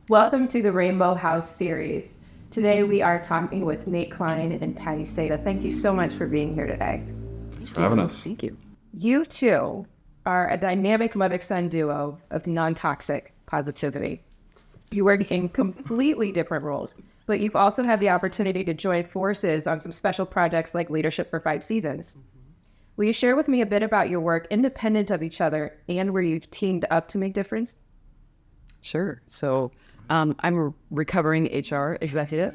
Welcome to the Rainbow House series. Today we are talking with Nate Klein and Patti Seda. Thank you so much for being here today. Thanks for having us. Thank you. You two are a dynamic mother-son duo of non-toxic positivity. You work in completely different roles, but you've also had the opportunity to join forces on some special projects like Leadership for 5 Seasons. Will you share with me a bit about your work independent of each other and where you've teamed up to make difference? Sure. So I'm a recovering HR executive.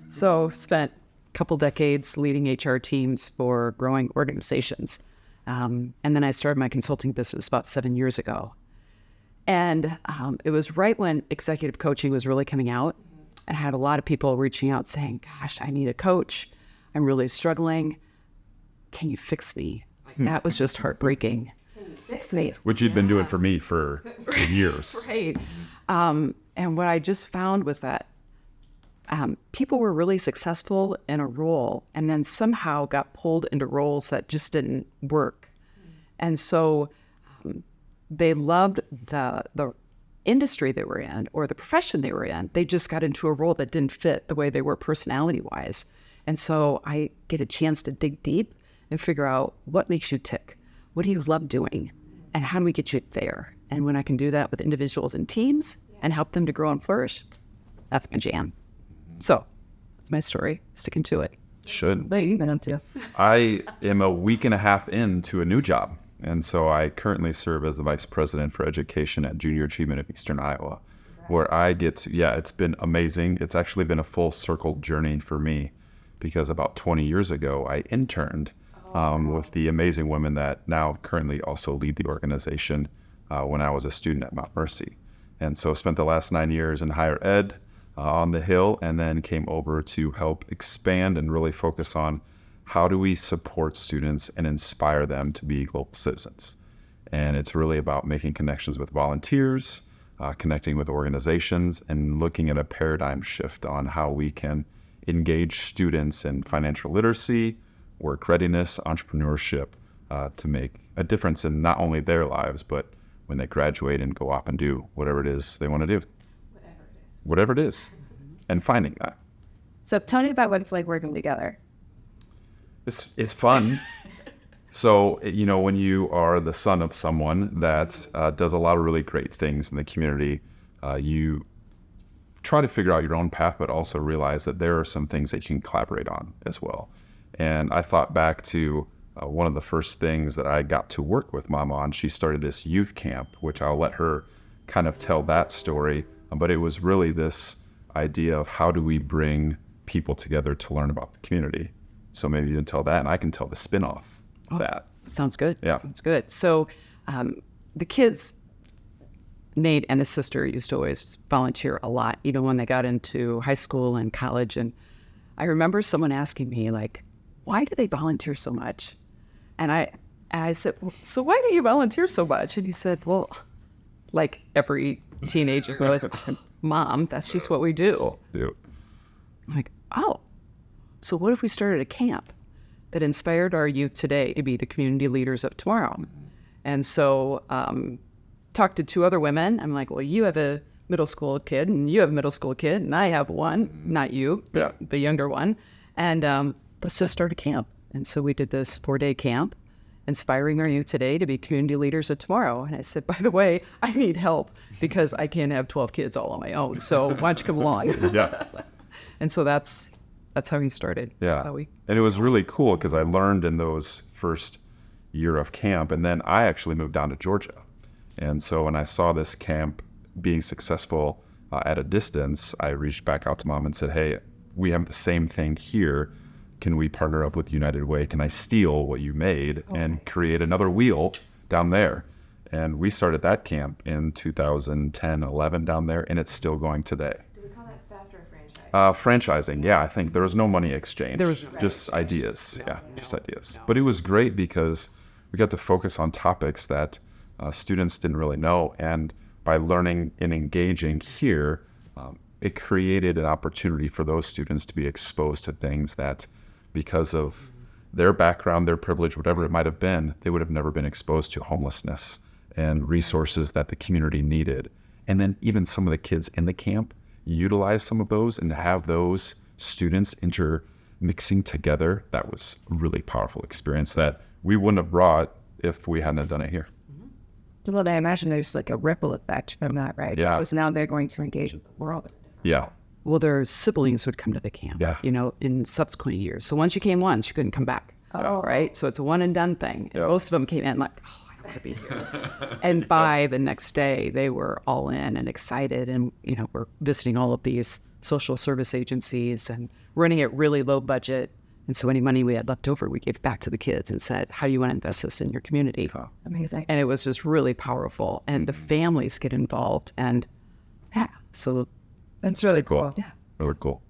So spent a couple decades leading HR teams for growing organizations. And then I started my consulting business about 7 years ago. And it was right when executive coaching was really coming out. I had a lot of people reaching out saying, gosh, I need a coach. I'm really struggling. Can you fix me? That was just heartbreaking. Can you fix me? Which you'd been doing for me for years. Right. And what I just found was that people were really successful in a role and then somehow got pulled into roles that just didn't work. And so they loved the industry they were in or the profession they were in. They just got into a role that didn't fit the way they were personality-wise. And so I get a chance to dig deep and figure out what makes you tick. What do you love doing? And how do we get you there? And when I can do that with individuals and teams and help them to grow and flourish, that's my jam. So that's my story, sticking to it. Should. What have you been up to? I am a week and a half into a new job. And so I currently serve as the Vice President for Education at Junior Achievement of Eastern Iowa, where I get to, it's been amazing. It's actually been a full circle journey for me because about 20 years ago, I interned with the amazing women that now currently also lead the organization when I was a student at Mount Mercy. And so spent the last 9 years in higher ed on the Hill, and then came over to help expand and really focus on how do we support students and inspire them to be global citizens. And it's really about making connections with volunteers, connecting with organizations, and looking at a paradigm shift on how we can engage students in financial literacy, work readiness, entrepreneurship, to make a difference in not only their lives, but when they graduate and go off and do whatever it is they want to do. Whatever it is. And finding that. So tell me about what it's like working together. It's fun. So, when you are the son of someone that does a lot of really great things in the community, you try to figure out your own path, but also realize that there are some things that you can collaborate on as well. And I thought back to one of the first things that I got to work with Mama on. She started this youth camp, which I'll let her kind of tell that story. But it was really this idea of how do we bring people together to learn about the community. So maybe you can tell that, and I can tell the spin-off of that. Sounds good. Yeah. Sounds good. So the kids, Nate and his sister, used to always volunteer a lot, even when they got into high school and college. And I remember someone asking me, like, why do they volunteer so much? And I said, well, so why do you volunteer so much? And he said, well, like every teenager goes, Mom, that's just what we do. Yeah. I'm like, oh, so what if we started a camp that inspired our youth today to be the community leaders of tomorrow? And so talked to 2 other women. I'm like, well, you have a middle school kid and you have a middle school kid and I have one, not you, the younger one. And let's just start a camp. And so we did this 4-day camp, inspiring our youth today to be community leaders of tomorrow. And I said, by the way, I need help because I can't have 12 kids all on my own. So why don't you come along? Yeah. And so that's how he started. Yeah. And it was really cool because I learned in those first year of camp, and then I actually moved down to Georgia. And so when I saw this camp being successful at a distance, I reached back out to Mom and said, hey, we have the same thing here. Can we partner up with United Way? Can I steal what you made and create another wheel down there? And we started that camp in 2010, 11 down there, and it's still going today. Do we call that theft or franchise? Franchising, yeah. I think there was no money exchange. There was just ideas. Just ideas. But it was great because we got to focus on topics that students didn't really know. And by learning and engaging here, it created an opportunity for those students to be exposed to things that, because of their background, their privilege, whatever it might have been, they would have never been exposed to. Homelessness and resources that the community needed. And then even some of the kids in the camp utilize some of those, and to have those students intermixing together, that was a really powerful experience that we wouldn't have brought if we hadn't have done it here. So I imagine there's like a ripple effect from that, right? Yeah. Because now they're going to engage with the world. Yeah. Well, their siblings would come to the camp, Yeah. in subsequent years. So once you came once, you couldn't come back. Oh. Right? So it's a one and done thing. And Yeah. most of them came in like, oh, I don't want to be here. And by the next day, they were all in and excited. And, we're visiting all of these social service agencies and running at really low budget. And so any money we had left over, we gave back to the kids and said, how do you want to invest this in your community? Amazing. And it was just really powerful. And the families get involved. And yeah, so That's really cool. yeah. Really cool.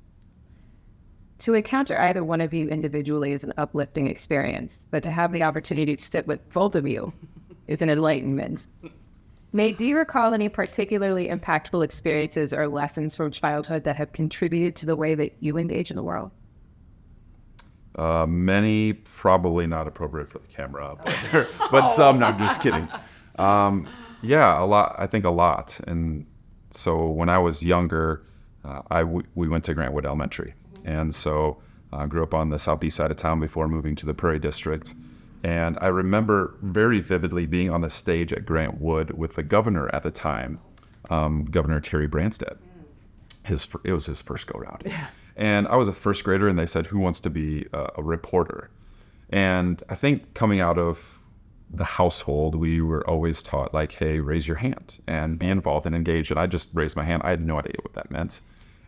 To encounter either one of you individually is an uplifting experience, but to have the opportunity to sit with both of you is an enlightenment. Nate, do you recall any particularly impactful experiences or lessons from childhood that have contributed to the way that you engage in the world? Many probably not appropriate for the camera, but some. No, I'm just kidding. Yeah, a lot. I think a lot. And so when I was younger, we went to Grantwood Elementary, and so I grew up on the southeast side of town before moving to the Prairie District. And I remember very vividly being on the stage at Grantwood with the governor at the time, Governor Terry Branstad. It was his first go round. Yeah. And I was a first grader, and they said, who wants to be a reporter? And I think coming out of the household, we were always taught, like, hey, raise your hand and be involved and engage. And I just raised my hand. I had no idea what that meant.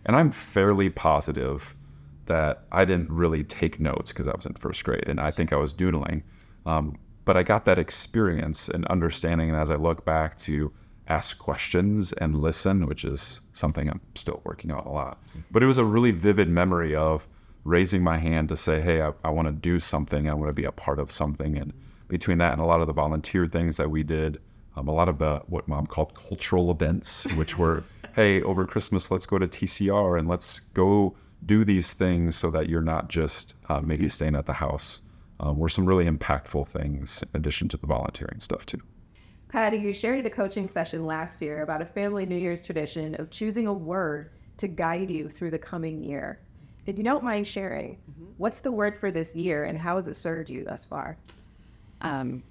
And I'm fairly positive that I didn't really take notes because I was in first grade, and I think I was doodling. But I got that experience and understanding, and as I look back, to ask questions and listen, which is something I'm still working on a lot. But it was a really vivid memory of raising my hand to say, hey, I want to do something. I want to be a part of something. And between that and a lot of the volunteer things that we did, a lot of the what Mom called cultural events, which were, hey, over Christmas, let's go to TCR and let's go do these things so that you're not just maybe staying at the house, were some really impactful things in addition to the volunteering stuff too. Patti, you shared at a coaching session last year about a family New Year's tradition of choosing a word to guide you through the coming year. If you don't mind sharing, what's the word for this year and how has it served you thus far?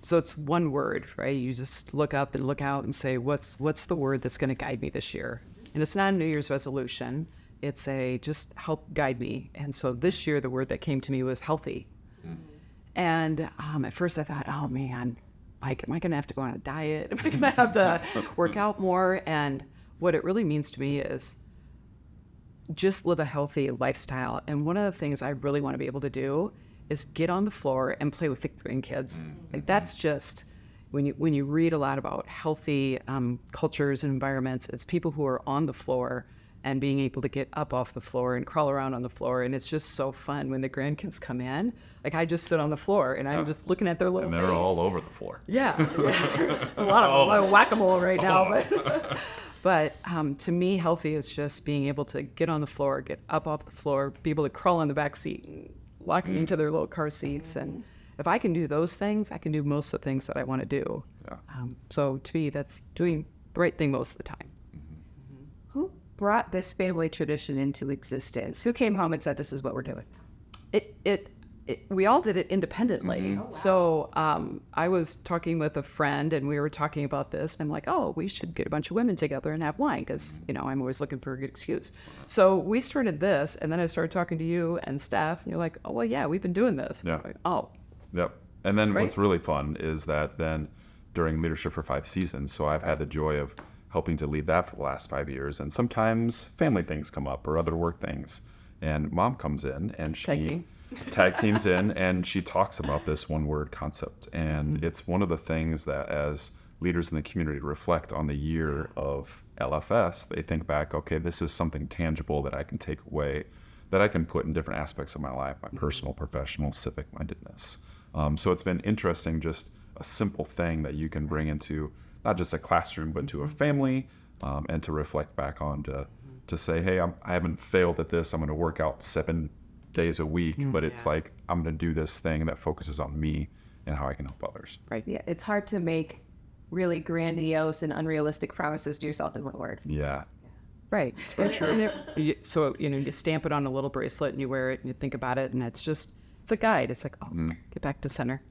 So it's one word, right? You just look up and look out and say, what's the word that's going to guide me this year? And it's not a New Year's resolution. It's just help guide me. And so this year, the word that came to me was healthy. And at first I thought, oh man, like, am I going to have to go on a diet? Am I going to have to work out more? And what it really means to me is just live a healthy lifestyle. And one of the things I really want to be able to do is get on the floor and play with the grandkids. Like, that's just, when you read a lot about healthy cultures and environments, it's people who are on the floor and being able to get up off the floor and crawl around on the floor. And it's just so fun when the grandkids come in. Like, I just sit on the floor and I'm just looking at their little And they're face. all over the floor. Yeah. a lot of whack-a-mole right now. But to me, healthy is just being able to get on the floor, get up off the floor, be able to crawl in the back seat and lock into their little car seats. And if I can do those things, I can do most of the things that I want to do. Yeah. So to me, that's doing the right thing most of the time. Who brought this family tradition into existence? Who came home and said, this is what we're doing? We all did it independently. Oh, wow. So I was talking with a friend and we were talking about this and I'm like, oh, we should get a bunch of women together and have wine because, I'm always looking for a good excuse. So we started this and then I started talking to you and Steph and you're like, oh, well, yeah, we've been doing this. Yeah. Like, oh. Yep. And then Right. what's really fun is that then during Leadership for 5 seasons, so I've had the joy of helping to lead that for the last 5 years. And sometimes family things come up or other work things. And Mom comes in and she tag teams in and she talks about this one word concept. And it's one of the things that as leaders in the community reflect on the year of LFS, they think back, okay, this is something tangible that I can take away, that I can put in different aspects of my life, my personal, professional, civic mindedness. So it's been interesting, just a simple thing that you can bring into not just a classroom, but to a family, and to reflect back on to say, hey, I haven't failed at this. I'm going to work out 7 days a week, but it's like, I'm going to do this thing that focuses on me and how I can help others. Right. Yeah, it's hard to make really grandiose and unrealistic promises to yourself in one word. Yeah. Right. It's very true. So, you stamp it on a little bracelet and you wear it and you think about it and it's a guide. It's like, get back to center.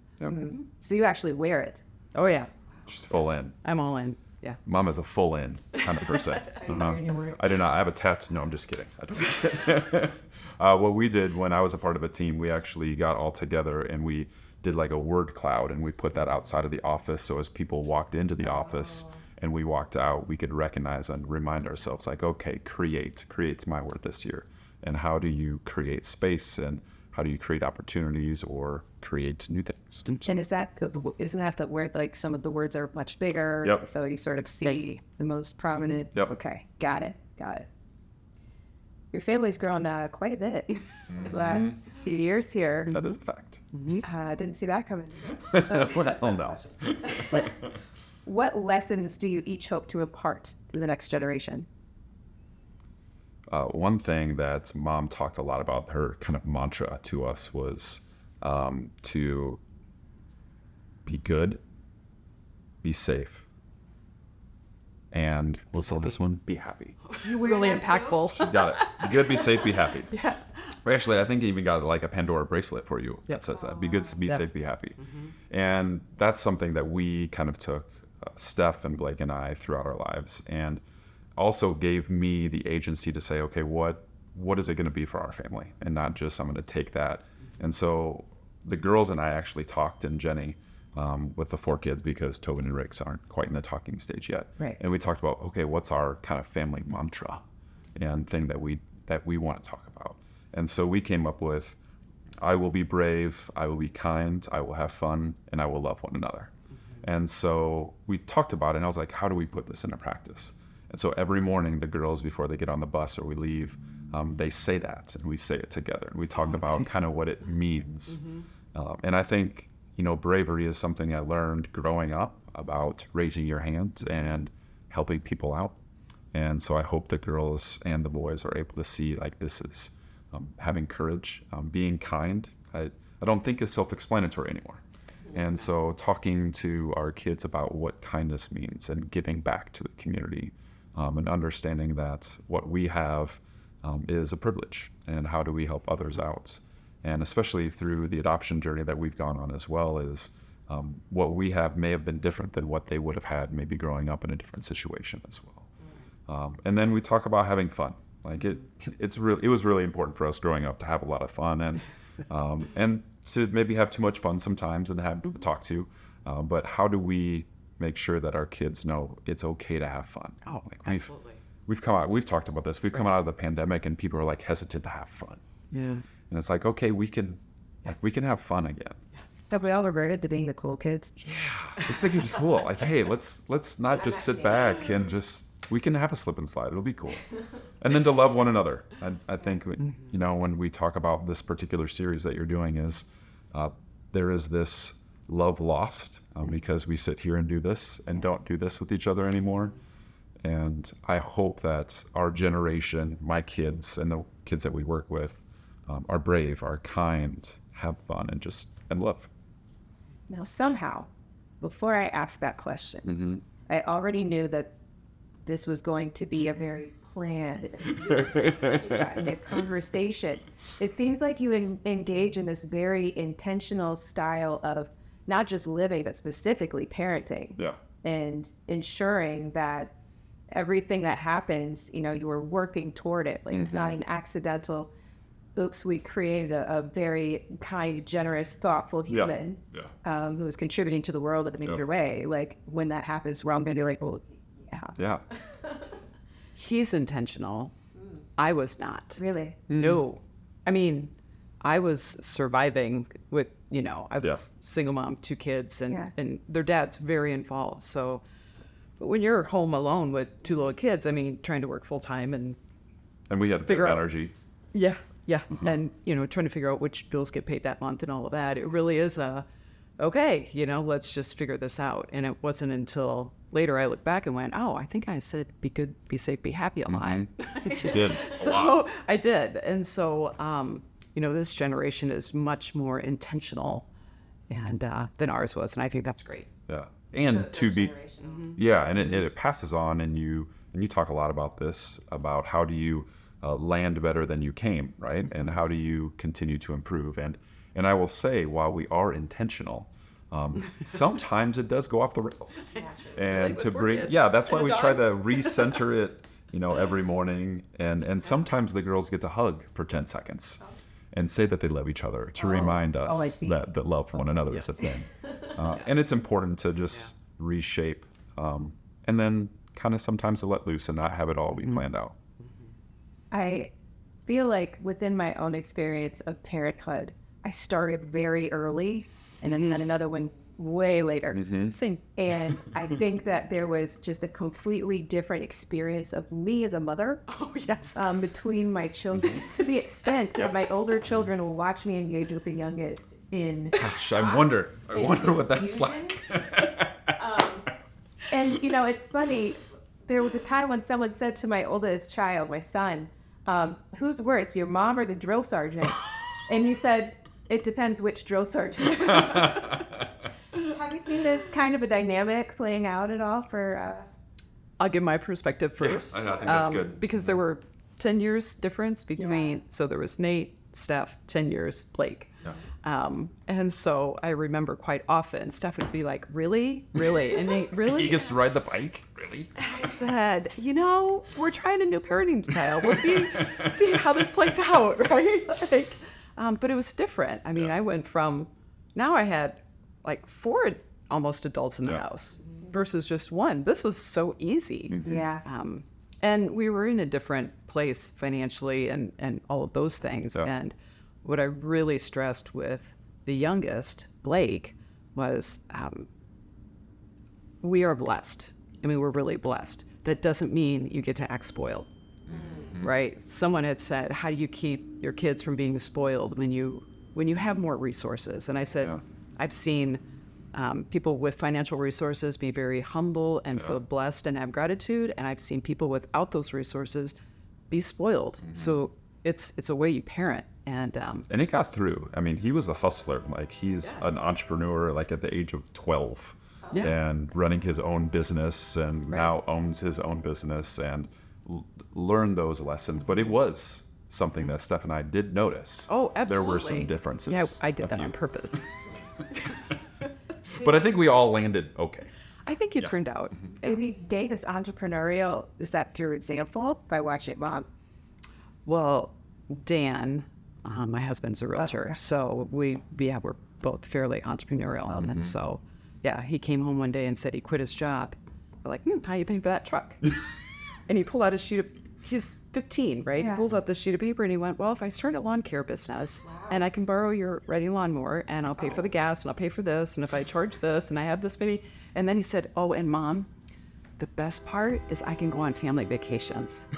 So you actually wear it. Oh, yeah. She's full in. I'm all in. Yeah. Mom is a full in, 100%. I do not. I have a tattoo. No, I'm just kidding. I don't. What we did when I was a part of a team, we actually got all together and we did like a word cloud and we put that outside of the office. So as people walked into the office and we walked out, we could recognize and remind ourselves like, okay, create's my word this year. And how do you create space and how do you create opportunities or create new things? And isn't that the word, like some of the words are much bigger? Yep. So you sort of see the most prominent. Yep. Okay. Got it. Your family's grown quite a bit the last few years here. That is a fact. Didn't see that coming. No. What lessons do you each hope to impart to the next generation? One thing that Mom talked a lot about, her kind of mantra to us was to be good, be safe, and what's all this one? Be happy. Really impactful. Got it. Be good, be safe, be happy. Yeah. Actually, I think he even got like a Pandora bracelet for you Yep. that says that. Be good, be Yep. safe, be happy. And that's something that we kind of took, Steph and Blake and I, throughout our lives, and also gave me the agency to say, okay, what is it going to be for our family, and not just I'm going to take that. And so the girls and I actually talked, and Jenny, with the 4 kids, because Tobin and Riggs aren't quite in the talking stage yet. Right. And we talked about, okay, what's our kind of family mantra and thing that we want to talk about. And so we came up with, I will be brave, I will be kind, I will have fun, and I will love one another. And so we talked about it, and I was like, how do we put this into practice? And so every morning, the girls, before they get on the bus or we leave, they say that, and we say it together. And we talk about kind of what it means. And I think, bravery is something I learned growing up about raising your hand and helping people out. And so I hope the girls and the boys are able to see like this is having courage, being kind. I don't think is self-explanatory anymore. And so talking to our kids about what kindness means and giving back to the community, and understanding that what we have is a privilege, and how do we help others out. And especially through the adoption journey that we've gone on as well, is what we have may have been different than what they would have had maybe growing up in a different situation as well. And then we talk about having fun. Like it was really important for us growing up to have a lot of fun and to maybe have too much fun sometimes and have to talk to. But how do we make sure that our kids know it's okay to have fun? Oh, like absolutely. We've talked about this. We've come out of the pandemic and people are like hesitant to have fun. Yeah. And it's like, okay, we can have fun again. Have we all reverted to being the cool kids? I think it's cool. Like, hey, let's not just sit back and we can have a slip and slide. It'll be cool. And then to love one another. I think, when we talk about this particular series that you're doing is there is this love lost because we sit here and do this and don't do this with each other anymore. And I hope that our generation, my kids and the kids that we work with, are brave, are kind, have fun, and love. Now, somehow, before I asked that question, I already knew that this was going to be a very planned conversation. It seems like you engage in this very intentional style of not just living, but specifically parenting. Yeah. And ensuring that everything that happens, you are working toward it. Like it's not an accidental, oops, we created a very kind, generous, thoughtful human who is contributing to the world in a major way. Like when that happens, we're all going to be like, well, Yeah. He's intentional. I was not. Really? No. I mean, I was surviving with, I was single mom, 2 kids, and their dad's very involved. So but when you're home alone with 2 little kids, I mean, trying to work full time and we had figure out energy. Yeah. And, trying to figure out which bills get paid that month and all of that. It really is okay, let's just figure this out. And it wasn't until later I looked back and went, oh, I think I said be good, be safe, be happy a lot. You did. So I did. And so, this generation is much more intentional and than ours was, and I think that's great. Yeah, and to be, yeah, and it passes on, and you talk a lot about this, about how do you land better than you came, right? And how do you continue to improve? And I will say, while we are intentional, sometimes it does go off the rails. And to bring, yeah, that's why we try to recenter it, every morning. And sometimes the girls get to hug for 10 seconds and say that they love each other to remind us that love for one another is a thing. And it's important to just reshape, and then kind of sometimes to let loose and not have it all be planned out. I feel like within my own experience of parenthood, I started very early and then another one way later. Same. And I think that there was just a completely different experience of me as a mother. Oh, yes. Between my children, to the extent that my older children will watch me engage with the youngest in. Gosh, I wonder what that's like. And it's funny. There was a time when someone said to my oldest child, my son, "Who's worse, your mom or the drill sergeant?" And he said, "It depends which drill sergeant." Have you seen this kind of a dynamic playing out at all for? I'll give my perspective first. I think that's good. Because there were 10 years difference between, so there was Nate, Steph, 10 years, Blake. Yeah. And so I remember quite often, Steph would be like, really? And Nate, really? He gets to ride the bike? Really? I said, we're trying a new parenting style. We'll see how this plays out, right? But it was different. I mean, I went from, now I had like 4 almost adults in the house versus just one. This was so easy. Yeah. And we were in a different place financially and all of those things. Yeah. And what I really stressed with the youngest, Blake, was we are blessed. I mean, we're really blessed. That doesn't mean you get to act spoiled, right? Someone had said, how do you keep your kids from being spoiled when you have more resources? And I said, I've seen people with financial resources be very humble and feel blessed and have gratitude. And I've seen people without those resources be spoiled. So it's a way you parent. And it got through. I mean, he was a hustler. Like, he's an entrepreneur, like at the age of 12, and running his own business, and now owns his own business, and learned those lessons. But it was something that Steph and I did notice. Oh, absolutely. There were some differences. Yeah, I did that on purpose. But I think we all landed okay. I think you turned out. Is he date this entrepreneurial? Is that your example by watching mom? Well, Dan, my husband's a realtor, so we're both fairly entrepreneurial. And so, he came home one day and said he quit his job. We're like, how you paying for that truck? And he pulled out he's 15, right? Yeah. He pulls out this sheet of paper and he went, well, if I start a lawn care business and I can borrow your riding lawnmower and I'll pay for the gas and I'll pay for this, and if I charge this and I have this many, and then he said, oh, and Mom, the best part is I can go on family vacations.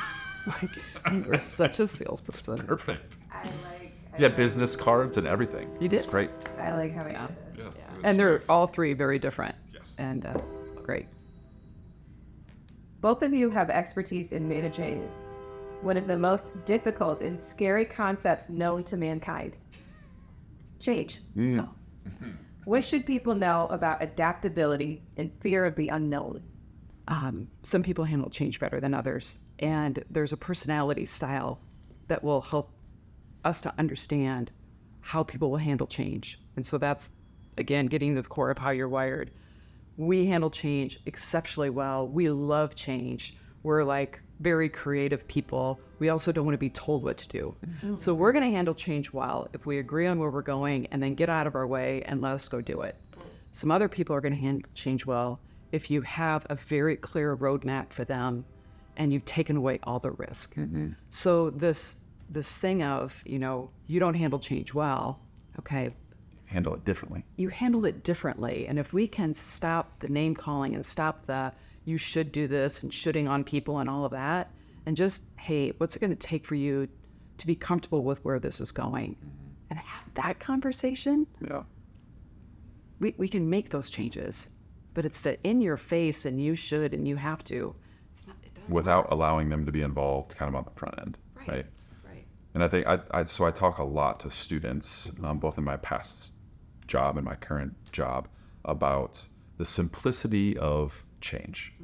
Like, you were such a salesperson. Perfect. I He had business cards and everything. You did? It's great. I like how he did this. Yes. it was And they're smooth. all three very different. Yes. And great. Both of you have expertise in managing one of the most difficult and scary concepts known to mankind: change. What should people know about adaptability and fear of the unknown? Some people handle change better than others. And there's a personality style that will help us to understand how people will handle change. And so that's, again, getting to the core of how you're wired. We handle change exceptionally well. We love change. We're like very creative people. We also don't want to be told what to do. So we're going to handle change well if we agree on where we're going and then get out of our way and let us go do it. Some other people are going to handle change well if you have a very clear roadmap for them and you've taken away all the risk. So this thing of, you don't handle change well, okay, Handle it differently. you handle it differently. And if we can stop the name calling and stop the you should do this and shooting on people and all of that, and just, hey, what's it going to take for you to be comfortable with where this is going? And have that conversation, Yeah. we can make those changes. But it's the in your face and you should and you have to. It's not, it doesn't Without allowing them to be involved kind of on the front end. Right. Right. And I think I talk a lot to students, both in my past job and my current job about the simplicity of change.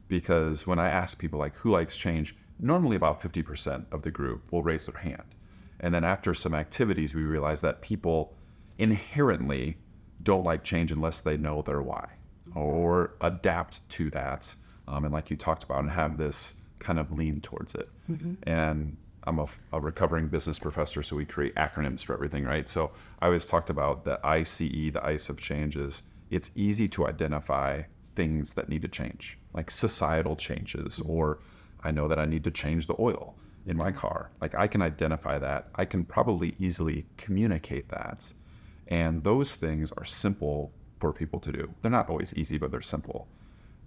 Because when I ask people like who likes change, normally about 50% of the group will raise their hand. And then after some activities, we realize that people inherently don't like change unless they know their why or adapt to that. And like you talked about, and have this kind of lean towards it. And I'm a recovering business professor, so we create acronyms for everything, right? So I always talked about the ICE, the ICE of change is it's easy to identify things that need to change, like societal changes, or I know that I need to change the oil in my car. Like I can identify that. I can probably easily communicate that. And those things are simple for people to do. They're not always easy, but they're simple.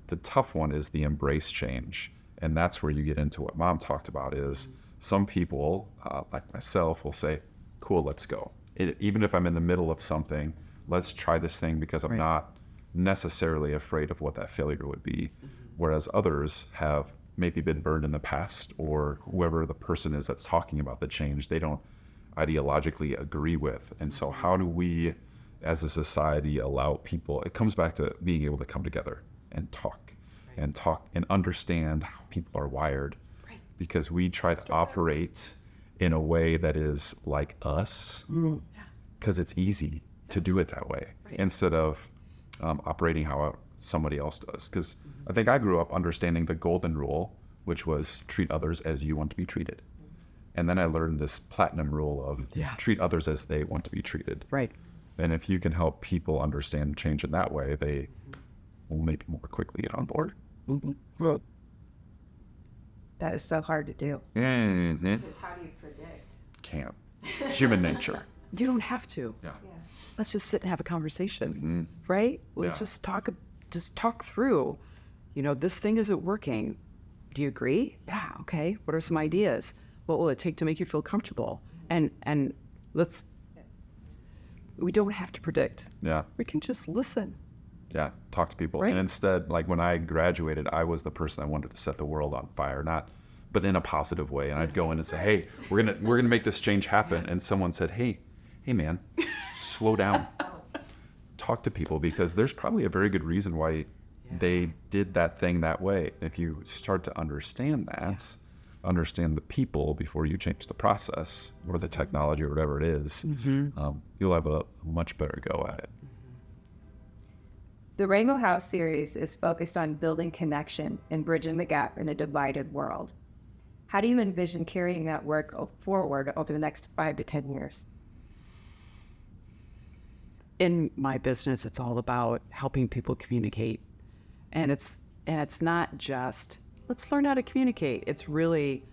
The tough one is the embrace change. And that's where you get into what Mom talked about is some people, like myself, will say, cool, let's go. Even if I'm in the middle of something, let's try this thing because I'm not necessarily afraid of what that failure would be. Whereas others have maybe been burned in the past, or whoever the person is that's talking about the change, they don't ideologically agree with. And so how do we, as a society, allow people, it comes back to being able to come together and talk and understand how people are wired. Because we try to operate in a way that is like us, because it's easy to do it that way, instead of operating how somebody else does. Because I think I grew up understanding the golden rule, which was treat others as you want to be treated. And then I learned this platinum rule of treat others as they want to be treated. Right. And if you can help people understand change in that way, they will maybe more quickly get on board. That is so hard to do. Because how do you predict? Can't. Human nature. You don't have to. Yeah. Let's just sit and have a conversation, right? Let's just talk through, this thing isn't working. Do you agree? Yeah. Okay. What are some ideas? What will it take to make you feel comfortable? And we don't have to predict. Yeah. We can just listen. Yeah, talk to people. Right. And instead, like when I graduated, I was the person that wanted to set the world on fire, but in a positive way. And I'd go in and say, hey, we're gonna make this change happen. And someone said, hey man, slow down. Talk to people, because there's probably a very good reason why they did that thing that way. If you start to understand that, understand the people before you change the process or the technology or whatever it is, you'll have a much better go at it. The Rainbow House series is focused on building connection and bridging the gap in a divided world. How do you envision carrying that work forward over the next 5 to 10 years? In my business, it's all about helping people communicate. And it's not just, let's learn how to communicate. It's really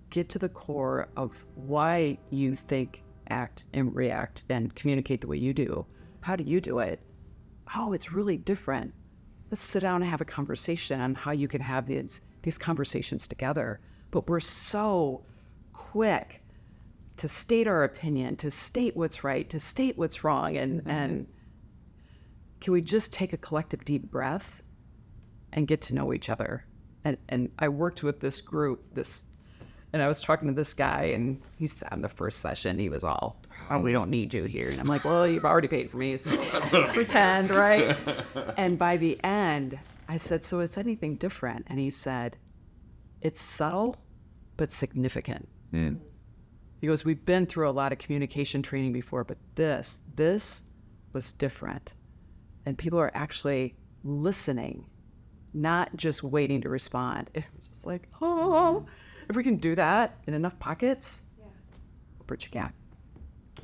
get to the core of why you think, act, and react and communicate the way you do. How do you do it? Oh, it's really different. Let's sit down and have a conversation on how you can have these conversations together. But we're so quick to state our opinion, to state what's right, to state what's wrong. And can we just take a collective deep breath and get to know each other? And I worked with this group, and I was talking to this guy, and he said in the first session, he was all, oh, we don't need you here. And I'm like, well, you've already paid for me, so let's just pretend, right? And by the end, I said, so is anything different? And he said, it's subtle, but significant. He goes, we've been through a lot of communication training before, but this was different. And people are actually listening, not just waiting to respond. It was just like, oh, if we can do that in enough pockets, we'll bridge a gap,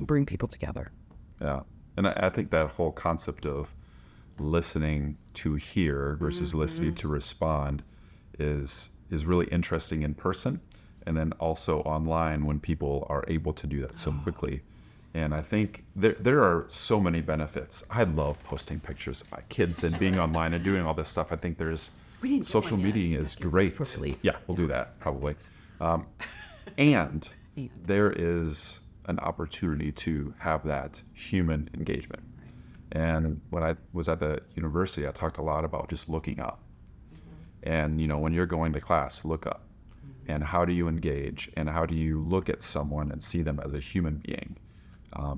bring people together. Yeah. And I think that whole concept of listening to hear versus listening to respond is really interesting in person, and then also online when people are able to do that so quickly. And I think there are so many benefits. I love posting pictures of my kids and being online and doing all this stuff. I think there's social media is great. Yeah, we'll do that probably. And there is an opportunity to have that human engagement. And when I was at the university, I talked a lot about just looking up. And, when you're going to class, look up. And how do you engage? And how do you look at someone and see them as a human being?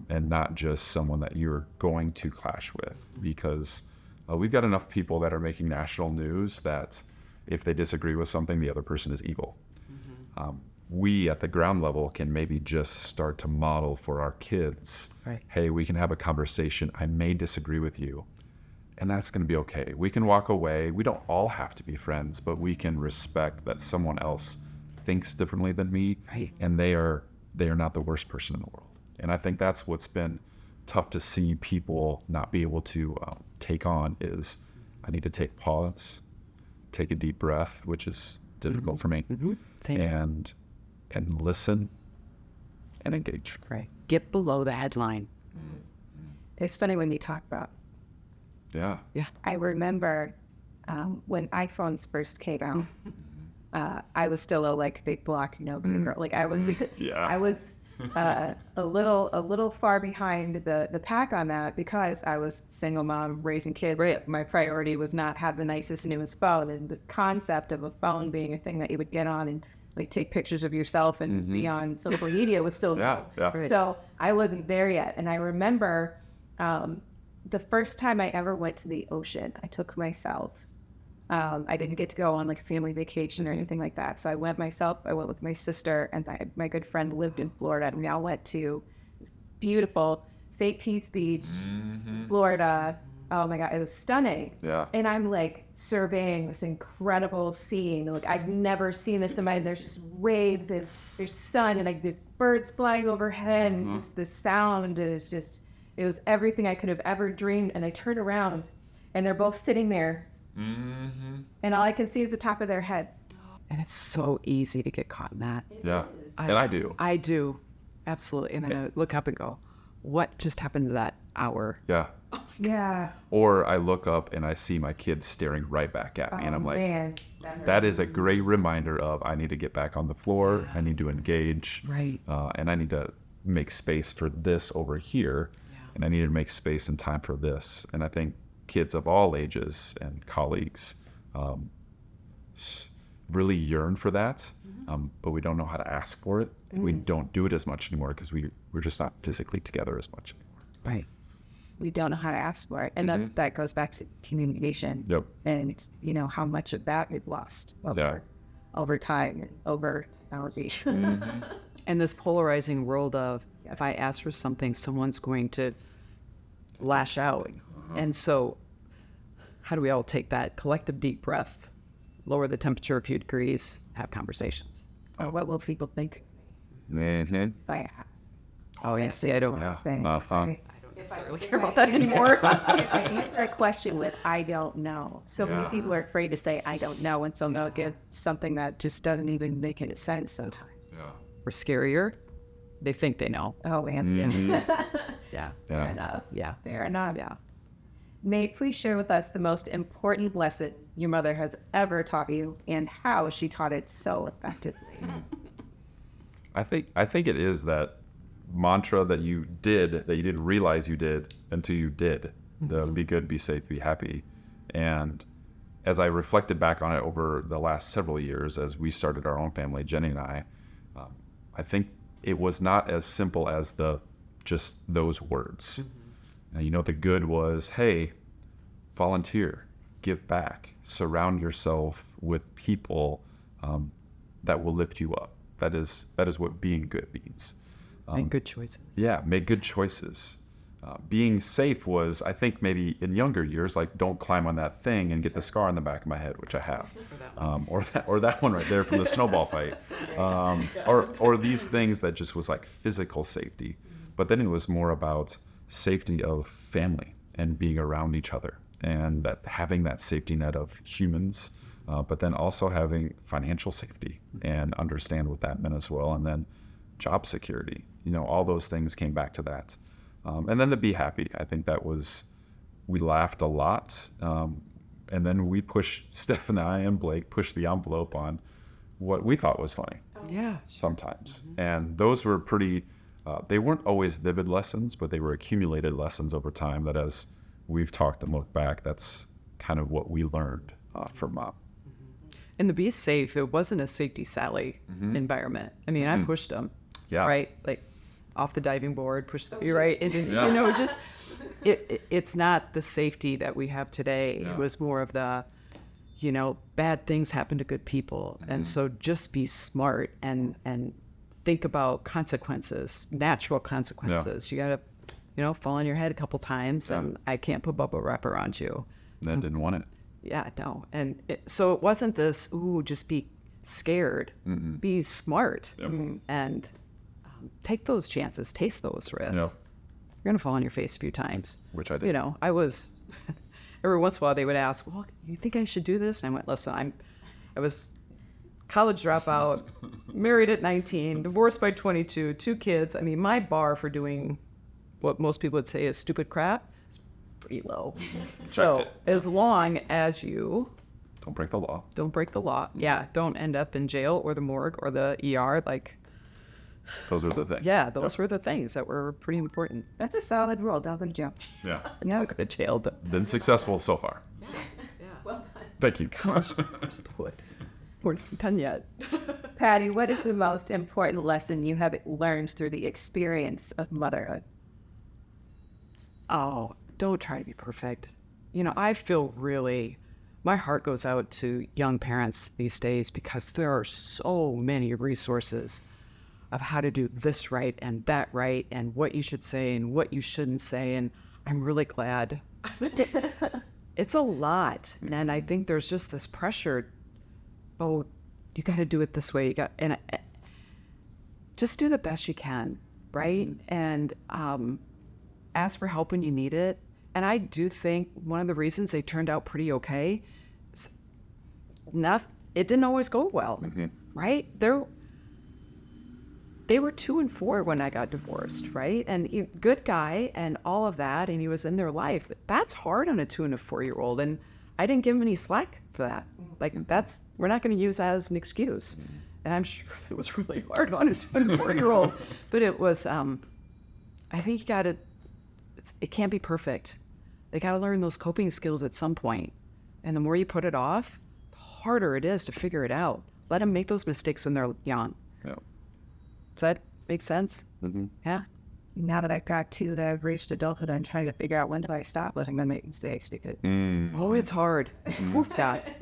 and not just someone that you're going to clash with, because we've got enough people that are making national news that if they disagree with something, the other person is evil. We at the ground level can maybe just start to model for our kids, hey, we can have a conversation. I may disagree with you, and that's going to be okay. We can walk away. We don't all have to be friends, but we can respect that someone else thinks differently than me, and they are not the worst person in the world. And I think that's what's been tough to see people not be able to take on is I need to take pause, take a deep breath, which is difficult for me, and listen and engage. Right. Get below the headline. It's funny when you talk about. Yeah. I remember when iPhones first came out, I was still a big block girl. Like I was, I was a little far behind the pack on that because I was single mom raising kids. Right. My priority was not have the nicest newest phone, and the concept of a phone being a thing that you would get on and take pictures of yourself and be on social media was still Yeah. So I wasn't there yet. And I remember the first time I ever went to the ocean, I took myself. I didn't get to go on a family vacation or anything like that. So I went myself. I went with my sister, and my good friend lived in Florida. And we all went to this beautiful St. Pete's Beach, Florida. Oh my God, it was stunning. Yeah. And I'm surveying this incredible scene. I've never seen this in my, there's just waves and there's sun and there's birds flying overhead and just the sound is just, it was everything I could have ever dreamed. And I turn around and they're both sitting there. And all I can see is the top of their heads. And it's so easy to get caught in that. Yeah. And I do. I do. Absolutely. And then I look up and go, what just happened to that hour? Yeah. Yeah. Or I look up and I see my kids staring right back at me, and I'm like, man, that is a great reminder of I need to get back on the floor. I need to engage. Right. And I need to make space for this over here. And I need to make space and time for this. And I think kids of all ages and colleagues really yearn for that, but we don't know how to ask for it. And we don't do it as much anymore because we're just not physically together as much anymore. Right. We don't know how to ask for it. And that goes back to communication. Yep. And, how much of that we've lost over time and over technology. And this polarizing world of if I ask for something, someone's going to lash out. And so how do we all take that collective deep breath, lower the temperature a few degrees, have conversations? What will people think if I ask? Oh, yeah. See, I don't Fun. really care about that anymore. If I answer a question with I don't know, so many people are afraid to say I don't know, and so they'll give something that just doesn't even make any sense sometimes. Or scarier, they think they know. Oh, man. Yeah. Fair enough. Yeah. Fair enough. Yeah. Nate, please share with us the most important lesson your mother has ever taught you and how she taught it so effectively. I think it is that mantra that you didn't realize you did until you did. The be good, be safe, be happy. And as I reflected back on it over the last several years, as we started our own family, Jenny and I think it was not as simple as just those words. Now, the good was, hey, volunteer, give back, surround yourself with people that will lift you up. That is what being good means. Make good choices. Yeah, make good choices. Being safe was, I think, maybe in younger years, don't climb on that thing and get the scar on the back of my head, which I have, or that one right there from the snowball fight, or these things that just was physical safety. But then it was more about safety of family and being around each other, and that having that safety net of humans, but then also having financial safety and understand what that meant as well, and then job security. All those things came back to that. And then the be happy, I think we laughed a lot. And then we Steph and I and Blake pushed the envelope on what we thought was funny. Yeah. Sometimes. And those were pretty, they weren't always vivid lessons, but they were accumulated lessons over time that as we've talked and looked back, that's kind of what we learned from Mom. And the be safe, it wasn't a safety Sally environment. I mean, I pushed them. Yeah. Right? off the diving board, you're right. Just it's not the safety that we have today. It was more of the, bad things happen to good people. And so just be smart and think about consequences, natural consequences. You got to, fall on your head a couple times, and I can't put bubble wrap around you. That didn't want it. Yeah, no. And so it wasn't this, just be scared. Be smart and take those chances, taste those risks. You're going to fall on your face a few times. Which I did. I was, every once in a while they would ask, well, you think I should do this? And I went, listen, I was college dropout, married at 19, divorced by 22, 2 kids. I mean, my bar for doing what most people would say is stupid crap is pretty low. So as long as you don't break the law. Don't break the law. Yeah, don't end up in jail or the morgue or the ER. Like, those are the things. Yeah, those were the things that were pretty important. That's a solid rule. Don't go to jail. Yeah. Yeah, go to jail. Been successful so far. So. Yeah. Well done. Thank you. We're not done yet. Patti, what is the most important lesson you have learned through the experience of motherhood? Oh, don't try to be perfect. I feel my heart goes out to young parents these days because there are so many resources of how to do this right and that right and what you should say and what you shouldn't say. And I'm really glad. It's a lot. And I think there's just this pressure. Oh, you got to do it this way. And just do the best you can, right? And ask for help when you need it. And I do think one of the reasons they turned out pretty okay, it didn't always go well, right? They were 2 and 4 when I got divorced, right? And good guy and all of that, and he was in their life. That's hard on a 2 and a 4-year-old, and I didn't give him any slack for that. Like, we're not going to use that as an excuse. And I'm sure it was really hard on a 2 and a 4-year-old, but it was, I think it can't be perfect. They got to learn those coping skills at some point. And the more you put it off, the harder it is to figure it out. Let them make those mistakes when they're young. Yeah. Does that make sense? Yeah. Now that I've got 2 that I've reached adulthood, I'm trying to figure out when do I stop letting them make mistakes because Oh, it's hard. Oof, Dad.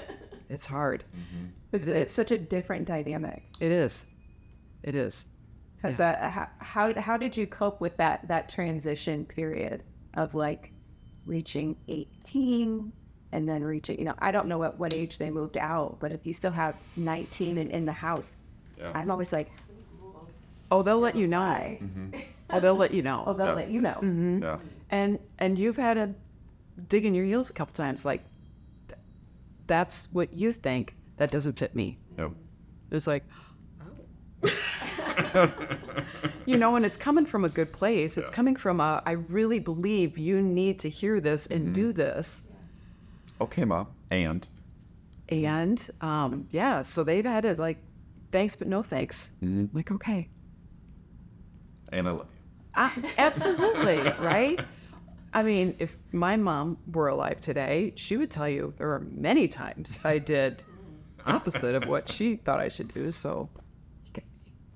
It's hard. it's such a different dynamic. It is. It is. How did you cope with that transition period of like reaching 18 and then reaching, I don't know what age they moved out, but if you still have 19 and in the house, I'm always like, oh, they'll let you know. Oh, they'll let you know. Oh, they'll let you know. Yeah. And you've had to dig in your heels a couple times. Like, that's what you think. That doesn't fit me. Nope. It's like, and it's coming from a good place. It's coming from I really believe you need to hear this and do this. Okay, Mom. And? So they've had to like, thanks, but no thanks. Like, okay. And I love you. Absolutely, right? I mean, if my mom were alive today, she would tell you there are many times I did opposite of what she thought I should do. So you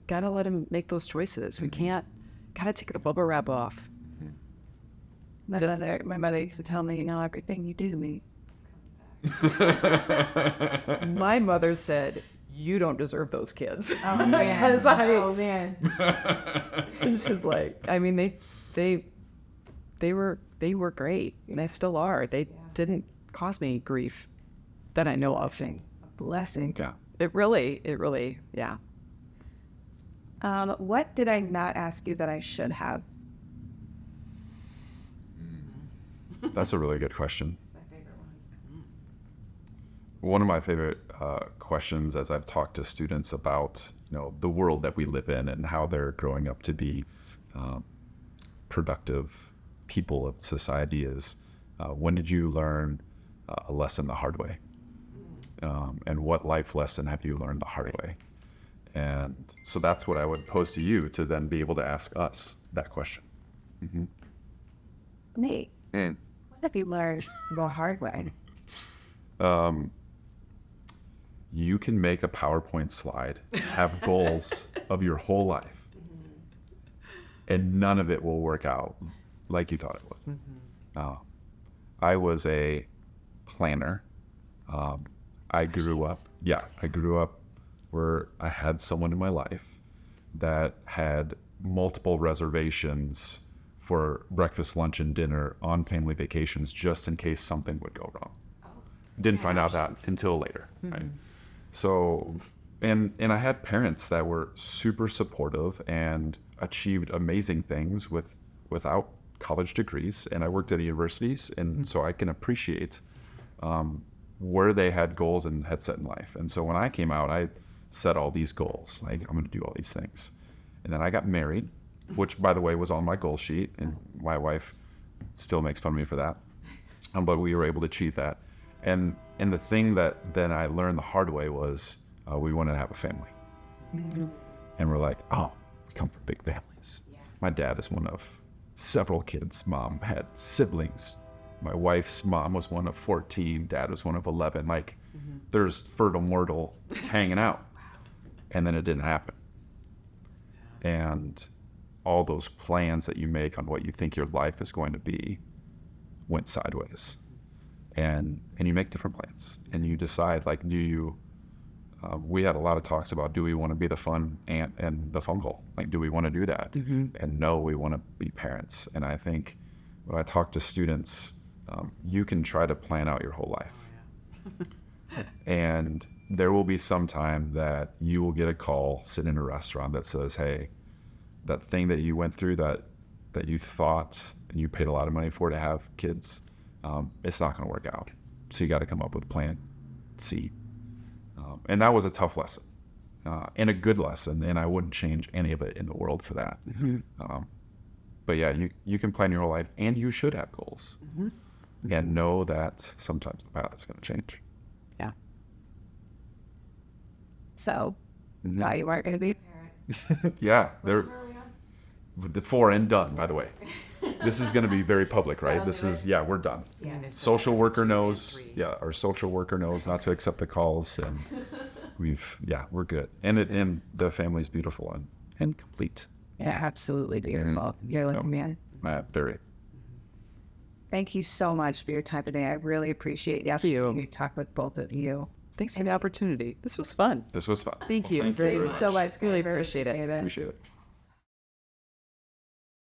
gotta let him make those choices. We can't, gotta take the bubble wrap off. My mother used to tell me, everything you do to me. My mother said, you don't deserve those kids. Oh, man. Oh, man. It's just like, I mean, they were great, and they still are. They didn't cause me grief that I know of. A blessing. Yeah. It really, yeah. What did I not ask you that I should have? That's a really good question. My favorite one. One of my favorite questions as I've talked to students about, the world that we live in and how they're growing up to be productive people of society is, when did you learn a lesson the hard way? And what life lesson have you learned the hard way? And so that's what I would pose to you to then be able to ask us that question. Nate, what have you learned the hard way? You can make a PowerPoint slide, have goals of your whole life, and none of it will work out like you thought it would. I was a planner. I grew up where I had someone in my life that had multiple reservations for breakfast, lunch, and dinner on family vacations just in case something would go wrong. Didn't find out that until later, right? So, and I had parents that were super supportive and achieved amazing things without college degrees, and I worked at universities, and so I can appreciate where they had goals and had set in life. And so when I came out, I set all these goals, like I'm going to do all these things. And then I got married, which by the way was on my goal sheet, and my wife still makes fun of me for that. But we were able to achieve that. And the thing that then I learned the hard way was we wanted to have a family. And we're like, oh, we come from big families. My dad is one of several kids. Mom had siblings. My wife's mom was one of 14. Dad was one of 11. Like, there's fertile mortal hanging out. And then it didn't happen. And all those plans that you make on what you think your life is going to be went sideways. And you make different plans. And you decide, like, do you... we had a lot of talks about, do we want to be the fun aunt and the fungal? Like, do we want to do that? And no, we want to be parents. And I think when I talk to students, you can try to plan out your whole life. And there will be some time that you will get a call, sit in a restaurant that says, hey, that thing that you went through that you thought and you paid a lot of money for to have kids, it's not going to work out. So you got to come up with plan C. And that was a tough lesson, and a good lesson, and I wouldn't change any of it in the world for that. But yeah, you can plan your whole life, and you should have goals, and know that sometimes the path is going to change. Yeah. So, now you are going to be a parent. Yeah, they're the 4 and done, by the way. This is going to be very public, right? This is, we're done. Social worker knows, our social worker knows not to accept the calls, and we're good. And the family's beautiful and complete. Yeah, absolutely beautiful. You're like, man. Very. Thank you so much for your time today. I really appreciate the opportunity to talk with both of you. Thanks for the opportunity. This was fun. This was fun. Thank you. Thank you very so much. Really appreciate it. Appreciate it.